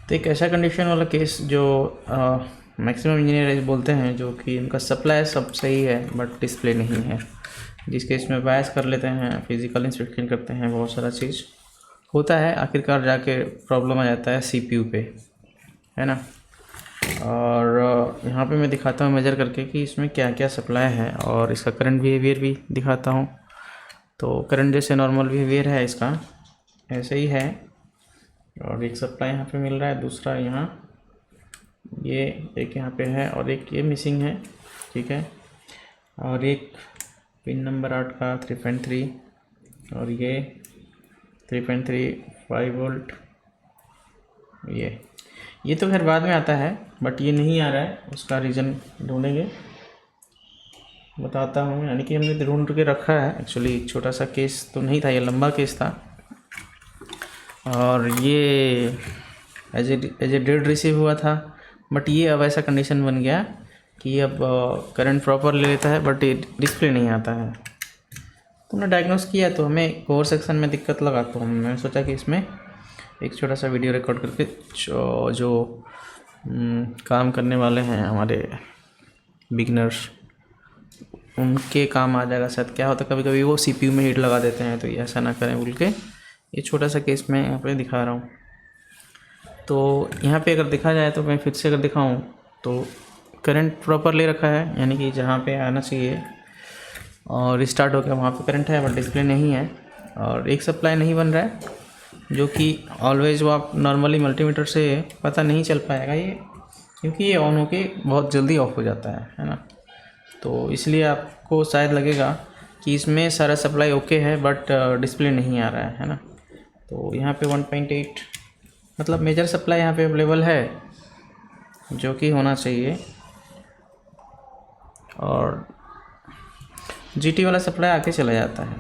तो एक ऐसा कंडीशन वाला केस जो मैक्सिमम इंजीनियर बोलते हैं, जो कि उनका सप्लाई सब सही है बट डिस्प्ले नहीं है, जिस केस में बायस कर लेते हैं, फिजिकल इंस्पेक्शन करते हैं, बहुत सारा चीज़ होता है, आखिरकार जाके प्रॉब्लम आ जाता है सीपीयू पे, है ना। और यहाँ पे मैं दिखाता हूँ मेजर करके कि इसमें क्या क्या सप्लाई है और इसका करंट बिहेवियर भी दिखाता हूँ। तो करंट जैसे नॉर्मल बिहेवियर है इसका ऐसे ही है, और एक सप्लाई यहाँ पे मिल रहा है, दूसरा यहाँ ये एक यहाँ पे है और एक ये मिसिंग है, ठीक है। और एक पिन नंबर 8 का 3.3 और ये 3.3 5 वोल्ट, ये तो खैर बाद में आता है बट ये नहीं आ रहा है, उसका रीज़न ढूंढेंगे, बताता हूँ। यानी कि हमने ढूंढ के रखा है, एक्चुअली छोटा सा केस तो नहीं था, ये लंबा केस था। और ये एज ए डेड रिसीव हुआ था, बट ये अब ऐसा कंडीशन बन गया कि अब करंट प्रॉपर ले लेता है बट ये डिस्प्ले नहीं आता है। तो हमने डायग्नोस किया तो हमें कोर सेक्शन में दिक्कत लगा, तो हमने सोचा कि इसमें एक छोटा सा वीडियो रिकॉर्ड करके जो काम करने वाले हैं हमारे बिगिनर्स, उनके काम आ जाएगा। शायद क्या होता है, कभी कभी वो सीपीयू में हीट लगा देते हैं, तो ये ऐसा ना करें बोल के ये छोटा सा केस मैं यहाँ पे दिखा रहा हूँ। तो यहाँ पे अगर देखा जाए तो मैं फिर से अगर दिखाऊँ तो करंट प्रॉपर ले रखा है, यानी कि जहाँ पे आना चाहिए और रिस्टार्ट हो गया वहाँ पे करंट है बट डिस्प्ले नहीं है। और एक सप्लाई नहीं बन रहा है, जो कि ऑलवेज वो आप नॉर्मली मल्टीमीटर से पता नहीं चल पाएगा ये, क्योंकि ये ऑन होके बहुत जल्दी ऑफ हो जाता है ना। तो इसलिए आपको शायद लगेगा कि इसमें सारा सप्लाई ओके है बट डिस्प्ले नहीं आ रहा है ना। तो यहाँ पे 1.8 मतलब मेजर सप्लाई यहाँ पे अवेलेबल है, जो कि होना चाहिए। और जीटी वाला सप्लाई आके चला जाता है,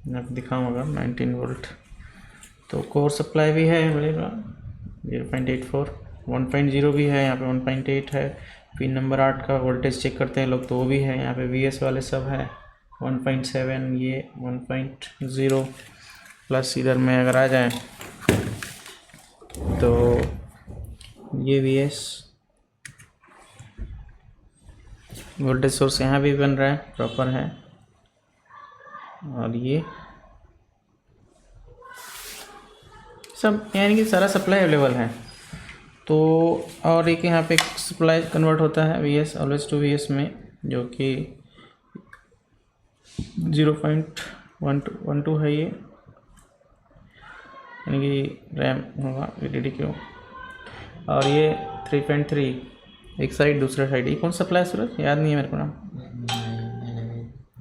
मैं दिखाऊंगा 19 वोल्ट। तो कोर सप्लाई भी है बोलेगा 0.84, 1.0 भी है, यहाँ पे 1.8 है। पिन नंबर 8 का वोल्टेज चेक करते हैं लोग तो वो भी है, यहाँ पे वीएस वाले सब है 1.7, ये 1.0 प्लस। इधर में अगर आ जाए तो ये वीएस वोल्टेज सोर्स यहाँ भी बन रहा है, प्रॉपर है। और ये सब यानी कि सारा सप्लाई अवेलेबल है। तो और एक यहाँ पे सप्लाई कन्वर्ट होता है वीएस ऑलवेज टू वीएस में, जो कि 0.12 है ये, यानी कि रैम होगा वीडीडी क्यू। और ये 3.3 एक साइड, दूसरा साइड। ये कौन सप्लाई है सूरज, याद नहीं है मेरे को नाम,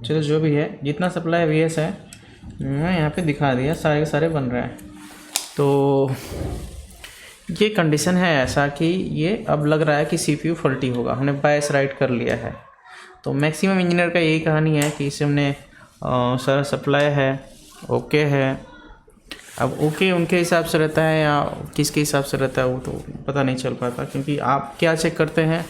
चलो जो भी है, जितना सप्लाई वीएस है मैं यहाँ पे दिखा दिया, सारे के सारे बन रहे हैं। तो ये कंडीशन है ऐसा कि ये अब लग रहा है कि सीपीयू फॉल्टी होगा, हमने बायस राइट कर लिया है। तो मैक्सिमम इंजीनियर का यही कहानी है कि इसे हमने सारा सप्लाई है, ओके है। अब ओके उनके हिसाब से रहता है या किसके हिसाब से रहता है वो तो पता नहीं चल पाता, क्योंकि आप क्या चेक करते हैं,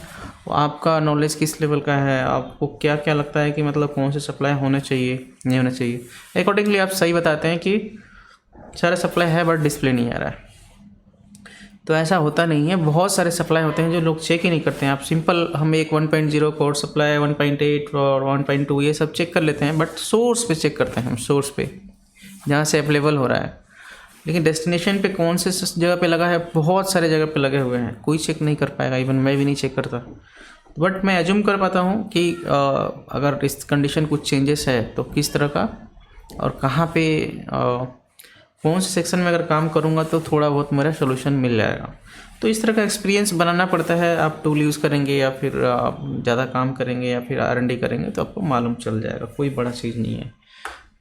आपका नॉलेज किस लेवल का है, आपको क्या क्या लगता है कि मतलब कौन से सप्लाई होने चाहिए नहीं होने चाहिए, अकॉर्डिंगली आप सही बताते हैं कि सारा सप्लाई है बट डिस्प्ले नहीं आ रहा है। तो ऐसा होता नहीं है, बहुत सारे सप्लाई होते हैं जो लोग चेक ही नहीं करते हैं। आप सिंपल हम एक 1.0 कोर सप्लाई, 1.8 और 1.2 ये सब चेक कर लेते हैं, बट सोर्स पे चेक करते हैं हम, सोर्स पे जहाँ से अवेलेबल हो रहा है। लेकिन डेस्टिनेशन पे कौन से जगह पे लगा है, बहुत सारे जगह पे लगे हुए हैं, कोई चेक नहीं कर पाएगा, इवन मैं भी नहीं चेक करता। बट मैं एज्यूम कर पाता हूँ कि अगर इस कंडीशन कुछ चेंजेस है तो किस तरह का और कहाँ पे कौन से सेक्शन में अगर काम करूँगा तो थोड़ा बहुत मेरा सोल्यूशन मिल जाएगा। तो इस तरह का एक्सपीरियंस बनाना पड़ता है। आप टूल यूज़ करेंगे या फिर आप ज़्यादा काम करेंगे या फिर R&D करेंगे तो आपको मालूम चल जाएगा, कोई बड़ा चीज़ नहीं है।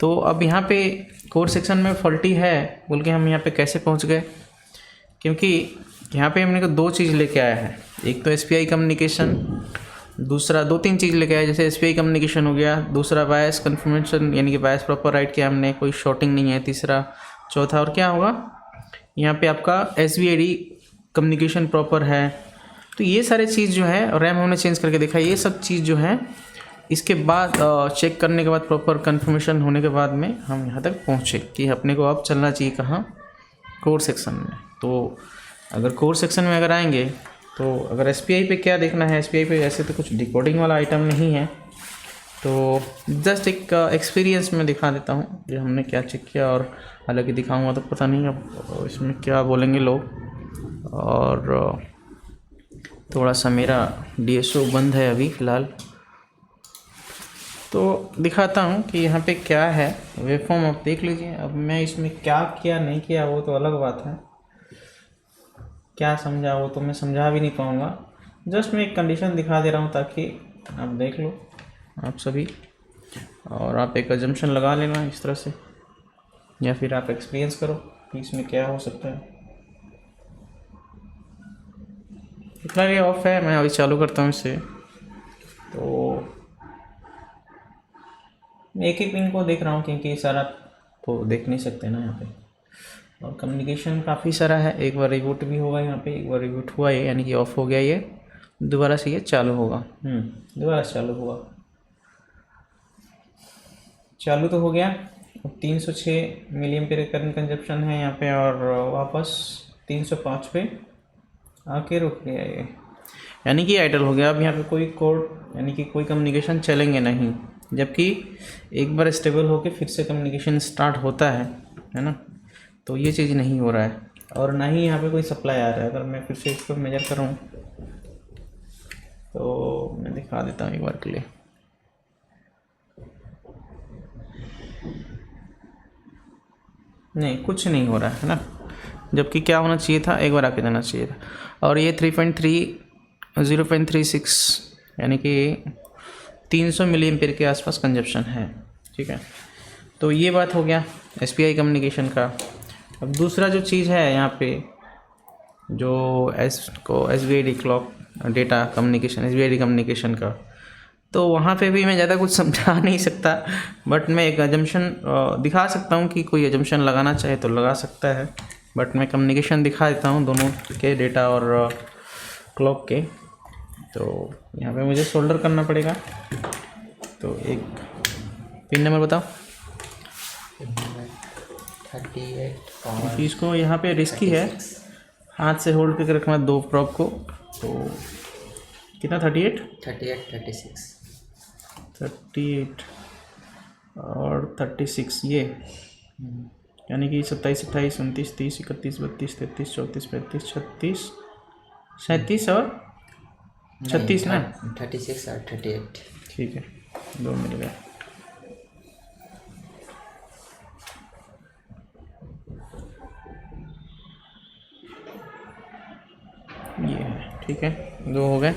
तो अब यहाँ पे कोर सेक्शन में फॉल्टी है बोल के हम यहाँ पे कैसे पहुँच गए, क्योंकि यहाँ पे हमने को दो चीज़ लेके आया है, एक तो SPI कम्युनिकेशन, दूसरा 2-3 चीज़ लेके आया, जैसे SPI कम्युनिकेशन हो गया, दूसरा बायस कन्फर्मेशन यानी कि बायस प्रॉपर राइट किया हमने, कोई शॉर्टिंग नहीं है, तीसरा चौथा और क्या होगा यहाँ पे आपका SVAD कम्युनिकेशन प्रॉपर है। तो ये सारे चीज़ जो है रैम हमने चेंज करके देखा, ये सब चीज़ जो है इसके बाद चेक करने के बाद प्रॉपर कंफर्मेशन होने के बाद में हम यहाँ तक पहुँचे कि अपने को अब चलना चाहिए कहाँ, कोर सेक्शन में। तो अगर कोर सेक्शन में अगर आएंगे तो अगर SPI पे क्या देखना है, SPI पे ऐसे तो कुछ डिकोडिंग वाला आइटम नहीं है, तो जस्ट एक एक्सपीरियंस में दिखा देता हूँ जो हमने क्या चेक किया। और हालांकि दिखाऊंगा तो पता नहीं अब इसमें क्या बोलेंगे लोग। और थोड़ा सा मेरा DSO बंद है अभी फ़िलहाल, तो दिखाता हूँ कि यहाँ पे क्या है। वेवफॉर्म आप देख लीजिए। अब मैं इसमें क्या किया नहीं किया वो तो अलग बात है, क्या समझा वो तो मैं समझा भी नहीं पाऊँगा। जस्ट मैं एक कंडीशन दिखा दे रहा हूँ ताकि आप देख लो आप सभी, और आप एक अजम्पशन लगा लेना इस तरह से, या फिर आप एक्सपीरियंस करो कि इसमें क्या हो सकता है। फिलहाल ये ऑफ है, मैं अभी चालू करता हूँ इसे। तो मैं एक ही पिन को देख रहा हूँ क्योंकि सारा तो देख नहीं सकते ना यहाँ पे। और कम्युनिकेशन काफ़ी सारा है। एक बार रिबूट भी होगा यहाँ पे, एक बार रिबूट हुआ ये यानी कि ऑफ हो गया, ये दोबारा से ये चालू होगा। दोबारा से चालू हुआ, चालू तो हो गया। अब 306 मिली एम्पीयर करंट कंजप्शन है यहाँ पे, और वापस 305 पे आके रुक गया ये, यानी कि आइडल हो गया। अब यहाँ पे कोई कोड यानी कि कोई कम्युनिकेशन चलेंगे नहीं, जबकि एक बार स्टेबल होके फिर से कम्युनिकेशन स्टार्ट होता है ना। तो ये चीज़ नहीं हो रहा है, और ना ही यहाँ पे कोई सप्लाई आ रहा है। अगर मैं फिर से इसको मेजर करूँ तो मैं दिखा देता हूँ एक बार के लिए। नहीं, कुछ नहीं हो रहा है ना, जबकि क्या होना चाहिए था, एक बार आके जाना चाहिए था। और ये 0.36 यानी कि 300 मिली एम्पीयर के आसपास कंजप्शन है। ठीक है, तो ये बात हो गया SPI कम्युनिकेशन का। अब दूसरा जो चीज़ है यहाँ पे, जो SVID clock data communication, SVID communication का, तो वहाँ पे भी मैं ज़्यादा कुछ समझा नहीं सकता, बट मैं एक अजम्पशन दिखा सकता हूँ कि कोई अजम्पशन लगाना चाहे तो लगा सकता है। बट मैं कम्युनिकेशन दिखा देता हूँ दोनों के, डेटा और क्लॉक के। तो यहाँ पे मुझे सोल्डर करना पड़ेगा। तो एक पिन नंबर बताओ। 38 इसको यहाँ पे रिस्की है, हाथ से होल्ड करके रखना दो प्रॉप को। तो कितना 38 38 और 36 ये, यानी कि 27 28 29 30 31 32 33 34 35 36 37 और 36 ना, 36 और 38। ठीक है, दो मिल गए। ये है, ठीक है, दो हो गए।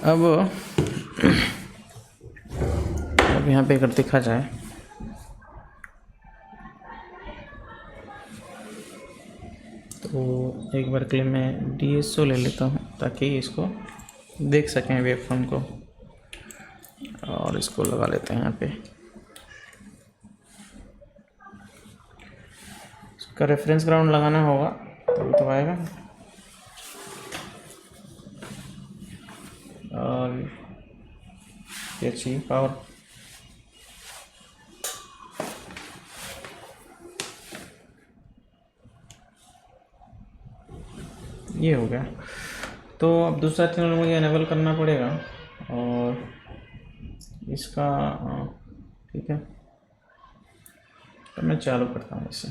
अब यहाँ पे अगर देखा जाए तो एक बार के लिए मैं DSO ले लेता हूँ ताकि इसको देख सकें वेवफॉर्म को, और इसको लगा लेते हैं यहाँ पे। इसका रेफरेंस ग्राउंड लगाना होगा तभी तो आएगा। और ये चाहिए पावर, ये हो गया। तो अब दूसरा चैनल मुझे इनेबल करना पड़ेगा, और इसका ठीक है, तो मैं चालू करता हूँ इसे।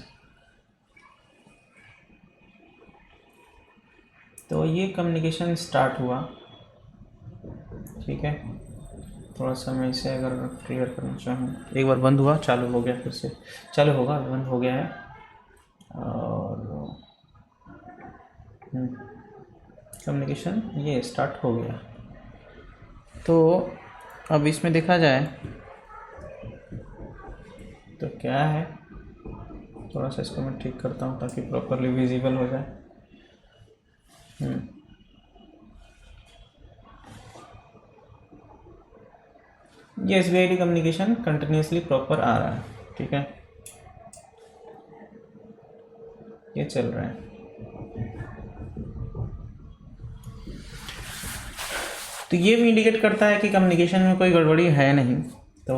तो ये कम्युनिकेशन स्टार्ट हुआ, ठीक है। थोड़ा सा मैं इसे अगर क्लियर करना चाहूँ, एक बार बंद हुआ, चालू हो गया, फिर से चालू होगा, बंद हो गया है। और कम्युनिकेशन ये स्टार्ट हो गया। तो अब इसमें देखा जाए तो क्या है, थोड़ा सा इसको मैं ठीक करता हूँ ताकि प्रॉपरली विजिबल हो जाए। ये SVID कम्युनिकेशन कंटिन्यूसली प्रॉपर आ रहा है, ठीक है, ये चल रहा है। तो ये भी इंडिकेट करता है कि कम्युनिकेशन में कोई गड़बड़ी है नहीं। तो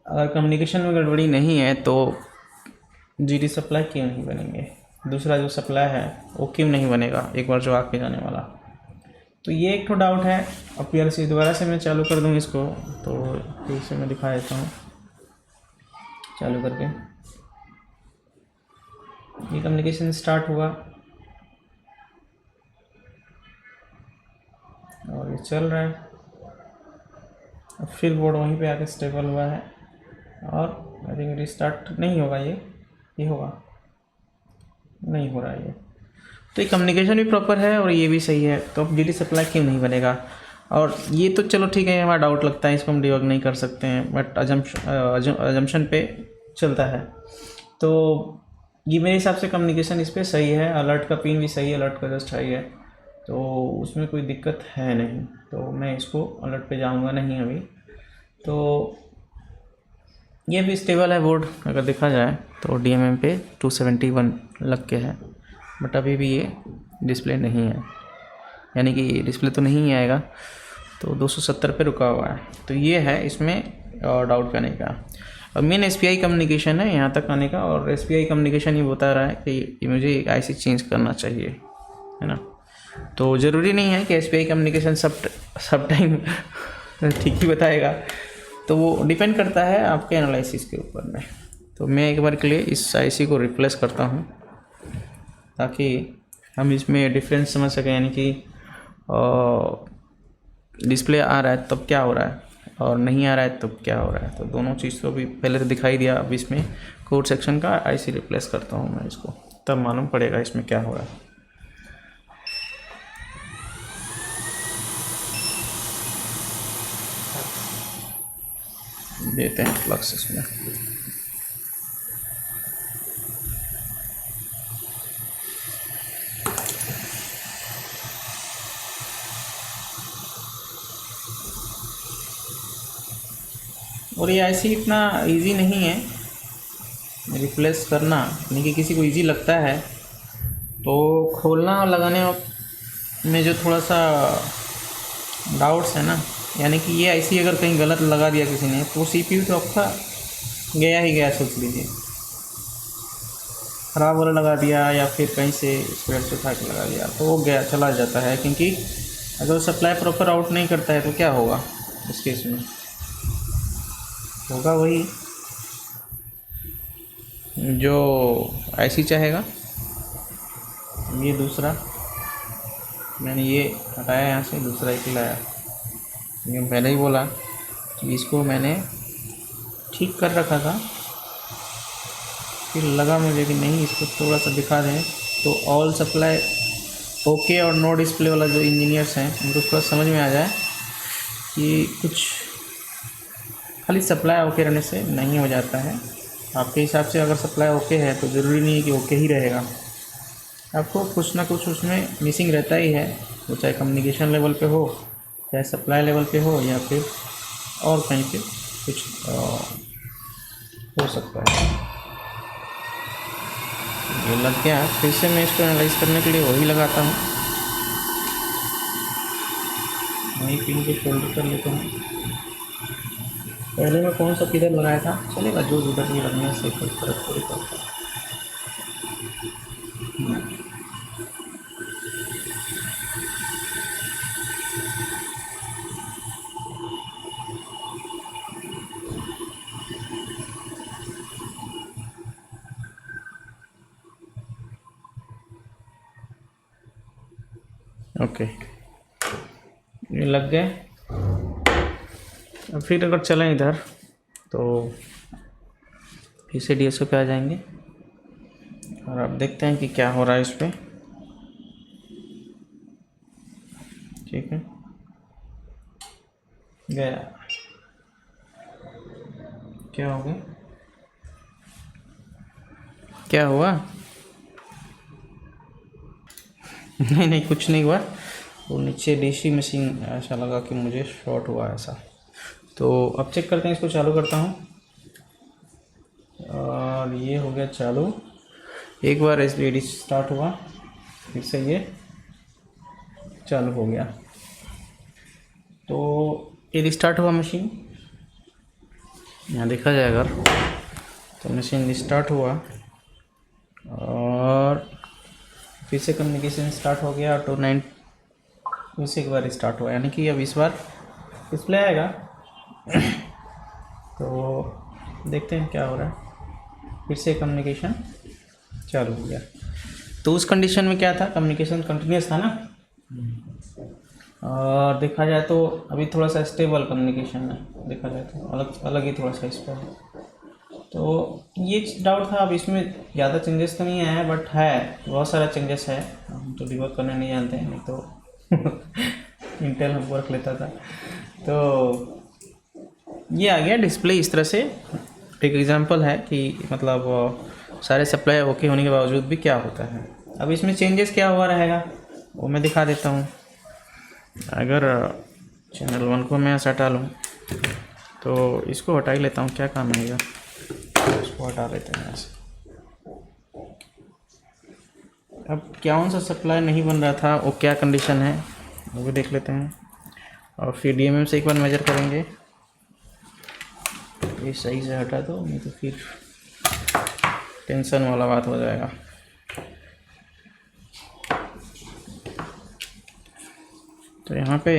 अगर कम्युनिकेशन में गड़बड़ी नहीं है तो जीडी सप्लाई क्यों नहीं बनेंगे, दूसरा जो सप्लाई है वो क्यों नहीं बनेगा एक बार जो आके जाने वाला। तो ये एक तो डाउट है। अब पीएलसी दोबारा से मैं चालू कर दूँ इसको, तो फिर से मैं दिखा देता हूँ चालू करके। ये कम्युनिकेशन स्टार्ट हुआ और ये चल रहा है। अब फिर बोर्ड वहीं पे आके स्टेबल हुआ है और आई थिंक रिस्टार्ट नहीं होगा, ये होगा, नहीं हो रहा है ये। तो ये कम्युनिकेशन भी प्रॉपर है और ये भी सही है, तो अब जीडी सप्लाई क्यों नहीं बनेगा। और ये तो चलो ठीक है, हमारा डाउट लगता है, इसको हम डिबग नहीं कर सकते हैं, बट अजम्पशन पे चलता है। तो ये मेरे हिसाब से कम्युनिकेशन इस पर सही है, अलर्ट का पिन भी सही है, अलर्ट का जस्ट हाई है, तो उसमें कोई दिक्कत है नहीं। तो मैं इसको अलर्ट पे जाऊंगा नहीं अभी। तो ये भी स्टेबल है बोर्ड, अगर देखा जाए तो DMM पे 271 लग के है, बट अभी भी ये डिस्प्ले नहीं है, यानी कि डिस्प्ले तो नहीं आएगा, तो 270 पे रुका हुआ है। तो ये है इसमें डाउट करने का। और मेन SPI कम्युनिकेशन है यहाँ तक आने का, और SPI कम्युनिकेशन ये बता रहा है कि मुझे IC चेंज करना चाहिए, है ना। तो ज़रूरी नहीं है कि SPI कम्युनिकेशन सब टाइम ठीक ही बताएगा, तो वो डिपेंड करता है आपके एनालिसिस के ऊपर में। तो मैं एक बार के लिए इस IC को रिप्लेस करता हूँ ताकि हम इसमें डिफरेंस समझ सकें, यानी कि डिस्प्ले आ रहा है तब क्या हो रहा है और नहीं आ रहा है तब क्या हो रहा है। तो दोनों चीज़ तो अभी पहले तो दिखाई दिया, अब इसमें कोड सेक्शन का IC रिप्लेस करता हूँ मैं इसको, तब मालूम पड़ेगा इसमें क्या हो रहा है। देते हैं फ्लक्स इसमें। और ये IC इतना इजी नहीं है रिप्लेस करना, यानी कि किसी को इजी लगता है तो खोलना और लगाने में जो थोड़ा सा डाउट्स है ना, यानी कि ये IC अगर कहीं गलत लगा दिया किसी ने तो CPU तो आपका गया ही गया, सोच लीजिए ख़राब वाला लगा दिया या फिर कहीं से स्क्वायर से उठा के लगा दिया तो वो गया चला जाता है, क्योंकि अगर सप्लाई प्रॉपर आउट नहीं करता है तो क्या होगा इस केस में, होगा वही जो IC चाहेगा। ये दूसरा मैंने ये हटाया यहाँ से, दूसरा एक लाया। ये पहले ही बोला कि इसको मैंने ठीक कर रखा था, फिर लगा मुझे कि नहीं इसको थोड़ा सा दिखा दें। तो ऑल सप्लाई ओके और नो डिस्प्ले वाला जो इंजीनियर्स हैं उनको थोड़ा समझ में आ जाए कि कुछ खाली सप्लाई ओके रहने से नहीं हो जाता है। आपके हिसाब से अगर सप्लाई ओके है तो ज़रूरी नहीं है कि ओके ही रहेगा, आपको कुछ ना कुछ उसमें मिसिंग रहता ही है, वो चाहे कम्युनिकेशन लेवल पे हो, चाहे सप्लाई लेवल पे हो, या फिर और कहीं पे कुछ हो सकता है। ये लग गया, फिर से मैं इसको एनालाइज करने के लिए वही लगाता हूँ, वही पिन को फोल्ड कर लेता हूँ। पहले मैं कौन सा किधर लगाया था, चलेगा जो उधर भी लगने से कोई फर्क थोड़ी पड़ता है। ओके, ये लग गए। फिर अगर चलें इधर तो फिर से DSO पे आ जाएंगे और अब देखते हैं कि क्या हो रहा है इस पर। ठीक है, गया, क्या हो गया, क्या हुआ नहीं नहीं कुछ नहीं हुआ, वो नीचे DC मशीन ऐसा लगा कि मुझे शॉर्ट हुआ ऐसा। तो अब चेक करते हैं, इसको चालू करता हूँ और ये हो गया चालू। एक बार LED स्टार्ट हुआ, फिर से ये चालू हो गया। तो ये रिस्टार्ट हुआ मशीन, यहाँ देखा जाए अगर तो मशीन रिस्टार्ट हुआ फिर से कम्युनिकेशन स्टार्ट हो गया, तो 9 फिर से एक बार स्टार्ट हुआ, यानी कि अब इस बार डिस्प्ले आएगा। तो देखते हैं क्या हो रहा है। फिर से कम्युनिकेशन चालू हो गया। तो उस कंडीशन में क्या था, कम्युनिकेशन कंटिन्यूस था ना, और देखा जाए तो अभी थोड़ा सा स्टेबल कम्युनिकेशन है, देखा जाए तो अलग अलग ही थोड़ा सा इस पर। तो ये डाउट था। अब इसमें ज़्यादा चेंजेस तो नहीं आया है, बट है बहुत सारा चेंजेस है। हम तो डिबग करने नहीं जानते हैं, नहीं तो इंटेल हम वर्क लेता था। तो ये आ गया डिस्प्ले इस तरह से। एक एग्जांपल है कि मतलब सारे सप्लाई ओके होने के बावजूद भी क्या होता है। अब इसमें चेंजेस क्या हुआ रहेगा वो मैं दिखा देता हूँ। अगर चैनल 1 को मैं हटा लूँ तो इसको हटा ही लेता हूँ, क्या काम आएगा, इसको हटा लेते हैं ऐसे। अब कौन सा सप्लाई नहीं बन रहा था, वो क्या कंडीशन है वो भी देख लेते हैं, और फिर DMM से एक बार मेजर करेंगे। ये सही से हटा दो, नहीं तो फिर टेंशन वाला बात हो जाएगा। तो यहाँ पे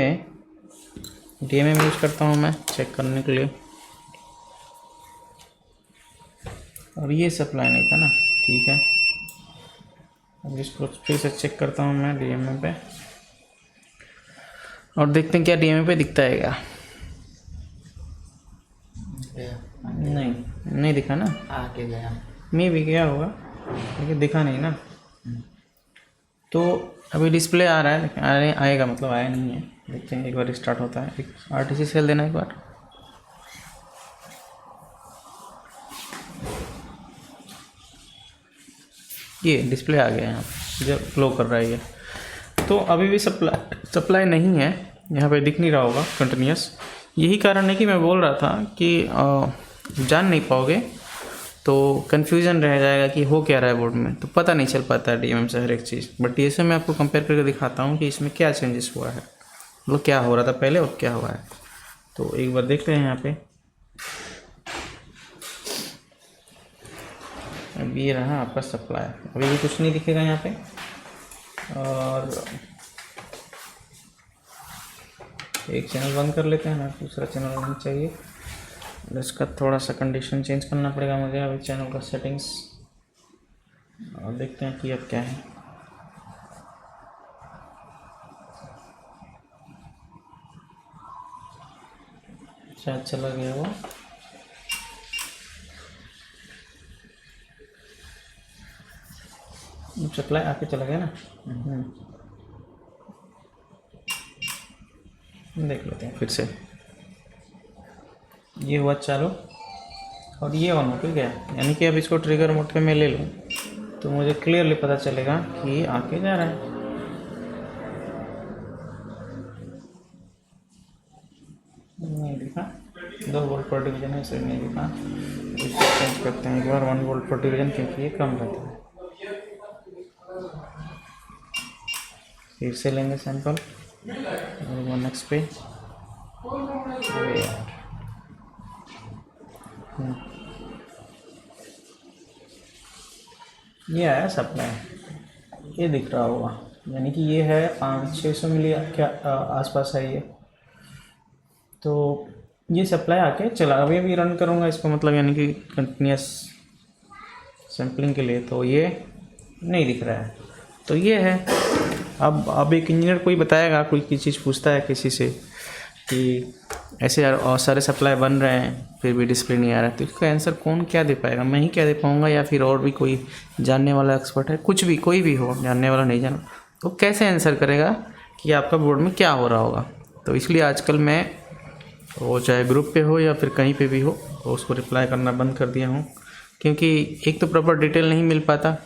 DMM यूज़ करता हूँ मैं चेक करने के लिए, और ये सप्लाई नहीं था ना, ठीक है। अब इसको फिर से चेक करता हूँ मैं DMM पे, और देखते हैं क्या DMM पे दिखता है क्या। नहीं दिखा ना, आके गया। मैं भी गया होगा लेकिन दिखा नहीं ना। तो अभी डिस्प्ले आ रहा है, लेकिन आएगा मतलब आया नहीं है। देखते हैं एक बार स्टार्ट होता है। एक RTC सेल देना एक बार। ये डिस्प्ले आ गया यहाँ पे, जब फ्लो कर रहा है ये। तो अभी भी सप्लाई नहीं है, यहाँ पे दिख नहीं रहा होगा कंटिन्यूस। यही कारण है कि मैं बोल रहा था कि जान नहीं पाओगे तो कन्फ्यूज़न रह जाएगा कि हो क्या रहा है बोर्ड में, तो पता नहीं चल पाता है DMM से हर एक चीज़। बट ये सब मैं आपको कंपेयर करके दिखाता हूँ कि इसमें क्या चेंजेस हुआ है, मतलब क्या हो रहा था पहले और क्या हुआ है। तो एक बार देखते हैं यहाँ पे। अब ये रहा आपका सप्लाई, अभी भी कुछ नहीं दिखेगा यहाँ पे। और एक चैनल बंद कर लेते हैं ना, दूसरा चैनल नहीं चाहिए। इसका थोड़ा सा कंडीशन चेंज करना पड़ेगा मुझे अभी चैनल का सेटिंग्स, और देखते हैं कि अब क्या है। शायद चला गया वो। सप्लाई आके चला गया ना। देख लेते हैं फिर से। ये हुआ चालू और ये ऑन हो गया, यानी कि अब इसको ट्रिगर मोड पे मैं ले लूँ तो मुझे क्लियरली पता चलेगा कि ये आके जा रहा है। नहीं दिखा, 2 वोल्ट पर डिवीजन है, इसे नहीं दिखा। इसको चेंज करते हैं एक बार 1 वोल्ट पर डिवीजन, क्योंकि ये कम रहता है। फिर से लेंगे सैंपल और 1x पे। अरे यार, ये आया सप्लाई, ये दिख रहा होगा, यानी कि ये है 500-600 मिली क्या आसपास है ये। तो ये सप्लाई आके चला, अभी रन करूँगा इसको, मतलब यानी कि कंटिन्यूस सैम्पलिंग के लिए। तो ये नहीं दिख रहा है, तो ये है। अब एक इंजीनियर कोई बताएगा, कोई किसी चीज़ पूछता है किसी से कि ऐसे और सारे सप्लाई बन रहे हैं फिर भी डिस्प्ले नहीं आ रहा है, तो इसका आंसर कौन क्या दे पाएगा? मैं ही क्या दे पाऊँगा, या फिर और भी कोई जानने वाला एक्सपर्ट है, कुछ भी कोई भी हो, जानने वाला नहीं जाना, तो कैसे आंसर करेगा कि आपका बोर्ड में क्या हो रहा होगा? तो इसलिए आजकल मैं, वो चाहे ग्रुप पे हो या फिर कहीं पे भी हो, तो उसको रिप्लाई करना बंद कर दिया हूँ। क्योंकि एक तो प्रॉपर डिटेल नहीं मिल पाता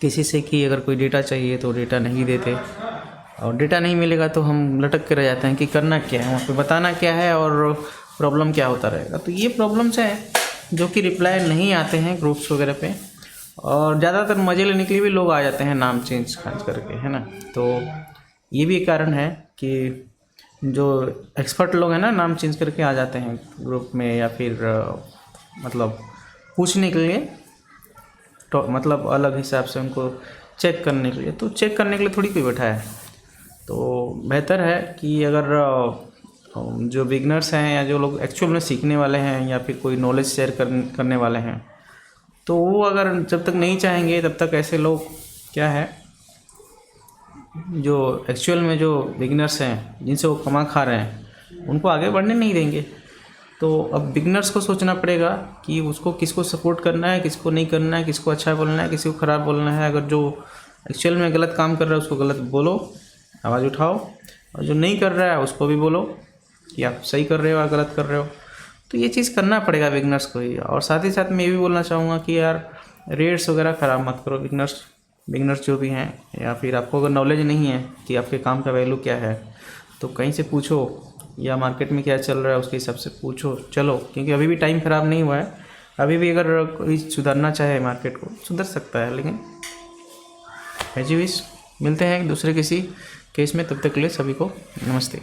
किसी से, कि अगर कोई डेटा चाहिए तो डेटा नहीं देते, और डेटा नहीं मिलेगा तो हम लटक के रह जाते हैं कि करना क्या है, वहाँ पे बताना क्या है और प्रॉब्लम क्या होता रहेगा। तो ये प्रॉब्लम्स हैं जो कि रिप्लाई नहीं आते हैं ग्रुप्स वगैरह पे, और ज़्यादातर मज़े लेने के लिए भी लोग आ जाते हैं नाम चेंज खास करके, है ना। तो ये भी एक कारण है कि जो एक्सपर्ट लोग हैं ना, नाम चेंज करके आ जाते हैं ग्रुप में, या फिर मतलब पूछने के लिए, तो मतलब अलग हिसाब से उनको चेक करने के लिए। तो चेक करने के लिए थोड़ी कोई बैठा है। तो बेहतर है कि अगर जो बिगनर्स हैं या जो लोग एक्चुअल में सीखने वाले हैं या फिर कोई नॉलेज शेयर करने वाले हैं, तो वो अगर जब तक नहीं चाहेंगे तब तक ऐसे लोग क्या है, जो एक्चुअल में जो बिगनर्स हैं जिनसे वो कमा खा रहे हैं, उनको आगे बढ़ने नहीं देंगे। तो अब बिगनर्स को सोचना पड़ेगा कि उसको किसको सपोर्ट करना है, किसको नहीं करना है, किसको अच्छा बोलना है, किसी को ख़राब बोलना है। अगर जो एक्चुअल में गलत काम कर रहा है उसको गलत बोलो, आवाज़ उठाओ, और जो नहीं कर रहा है उसको भी बोलो कि आप सही कर रहे हो या गलत कर रहे हो। तो ये चीज़ करना पड़ेगा बिगनर्स को ही। और साथ ही साथ मैं ये भी बोलना चाहूँगा कि यार रेट्स वगैरह ख़राब मत करो। बिगनर्स जो भी हैं, या फिर आपको अगर नॉलेज नहीं है कि आपके काम का वैल्यू क्या है, तो कहीं से पूछो या मार्केट में क्या चल रहा है उसके हिसाब से पूछो चलो, क्योंकि अभी भी टाइम ख़राब नहीं हुआ है। अभी भी अगर कोई सुधारना चाहे मार्केट को सुधर सकता है। लेकिन है जी विश, मिलते हैं एक दूसरे किसी केस में, तब तक के लिए सभी को नमस्ते।